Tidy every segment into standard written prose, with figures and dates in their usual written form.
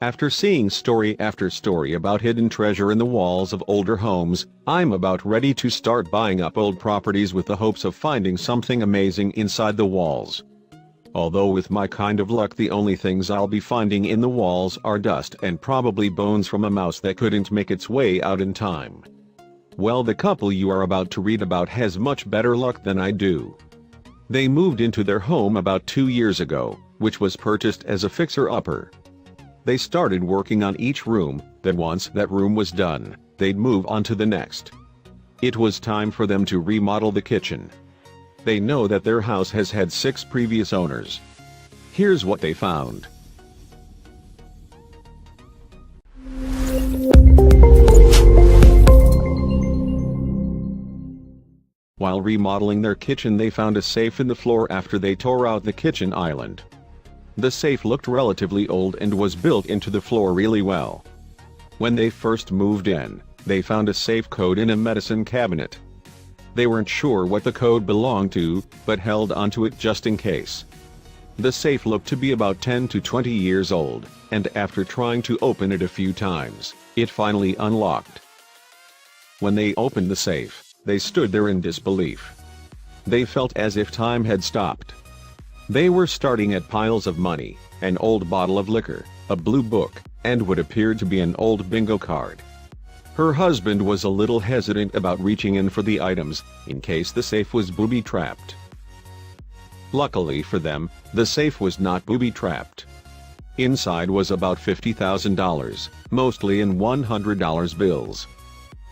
After seeing story after story about hidden treasure in the walls of older homes, I'm about ready to start buying up old properties with the hopes of finding something amazing inside the walls. Although with my kind of luck the only things I'll be finding in the walls are dust and probably bones from a mouse that couldn't make its way out in time. Well, the couple you are about to read about has much better luck than I do. They moved into their home about 2 years ago, which was purchased as a fixer-upper. They started working on each room, then once that room was done, they'd move on to the next. It was time for them to remodel the kitchen. They know that their house has had 6 previous owners. Here's what they found. While remodeling their kitchen, they found a safe in the floor after they tore out the kitchen island. The safe looked relatively old and was built into the floor really well. When they first moved in, they found a safe code in a medicine cabinet. They weren't sure what the code belonged to, but held onto it just in case. The safe looked to be about 10 to 20 years old, and after trying to open it a few times, it finally unlocked. When they opened the safe, they stood there in disbelief. They felt as if time had stopped. They were starting at piles of money, an old bottle of liquor, a blue book, and what appeared to be an old bingo card. Her husband was a little hesitant about reaching in for the items, in case the safe was booby-trapped. Luckily for them, the safe was not booby-trapped. Inside was about $50,000, mostly in $100 bills.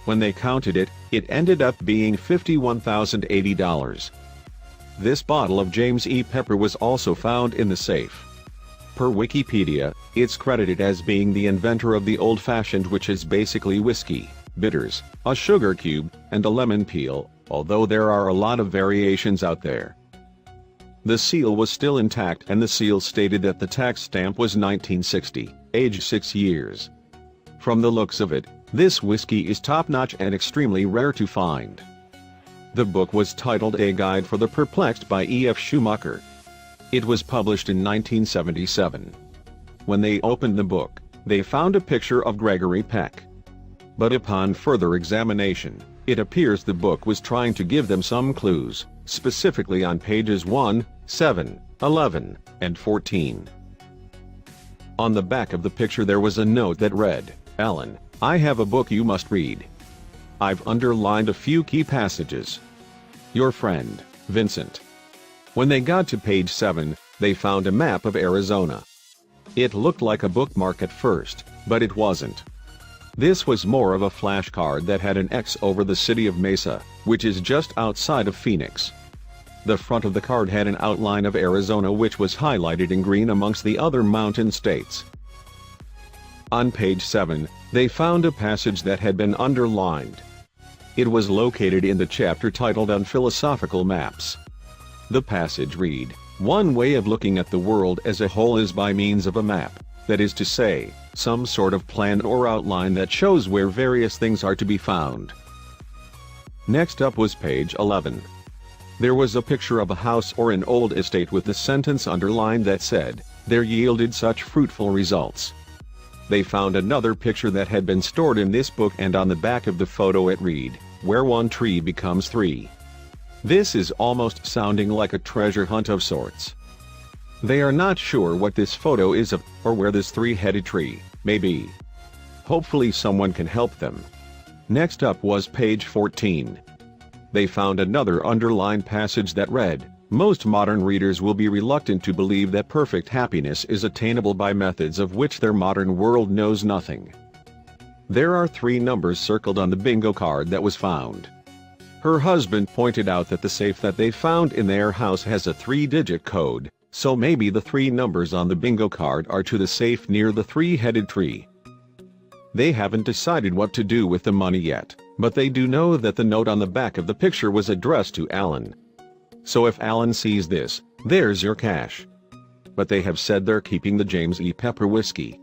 When they counted it, it ended up being $51,080. This bottle of James E. Pepper was also found in the safe. Per Wikipedia, it's credited as being the inventor of the old-fashioned, which is basically whiskey, bitters, a sugar cube, and a lemon peel, although there are a lot of variations out there. The seal was still intact and the seal stated that the tax stamp was 1960, age 6 years. From the looks of it, this whiskey is top-notch and extremely rare to find. The book was titled A Guide for the Perplexed by E.F. Schumacher. It was published in 1977. When they opened the book, they found a picture of Gregory Peck. But upon further examination, it appears the book was trying to give them some clues, specifically on pages 1, 7, 11, and 14. On the back of the picture there was a note that read, "Alan, I have a book you must read. I've underlined a few key passages. Your friend, Vincent." When they got to page 7, they found a map of Arizona. It looked like a bookmark at first, but it wasn't. This was more of a flashcard that had an X over the city of Mesa, which is just outside of Phoenix. The front of the card had an outline of Arizona which was highlighted in green amongst the other mountain states. On page 7, they found a passage that had been underlined. It was located in the chapter titled On Philosophical Maps. The passage read, "One way of looking at the world as a whole is by means of a map, that is to say, some sort of plan or outline that shows where various things are to be found." Next up was page 11. There was a picture of a house or an old estate with the sentence underlined that said, "There yielded such fruitful results." They found another picture that had been stored in this book, and on the back of the photo it read, "Where one tree becomes 3. This is almost sounding like a treasure hunt of sorts. They are not sure what this photo is of, or where this 3-headed tree may be. Hopefully someone can help them. Next up was page 14. They found another underlined passage that read, "Most modern readers will be reluctant to believe that perfect happiness is attainable by methods of which their modern world knows nothing." There are 3 numbers circled on the bingo card that was found. Her husband pointed out that the safe that they found in their house has a 3-digit code, so maybe the 3 numbers on the bingo card are to the safe near the 3-headed tree. They haven't decided what to do with the money yet, but they do know that the note on the back of the picture was addressed to Alan. So if Alan sees this, there's your cash. But they have said they're keeping the James E. Pepper whiskey.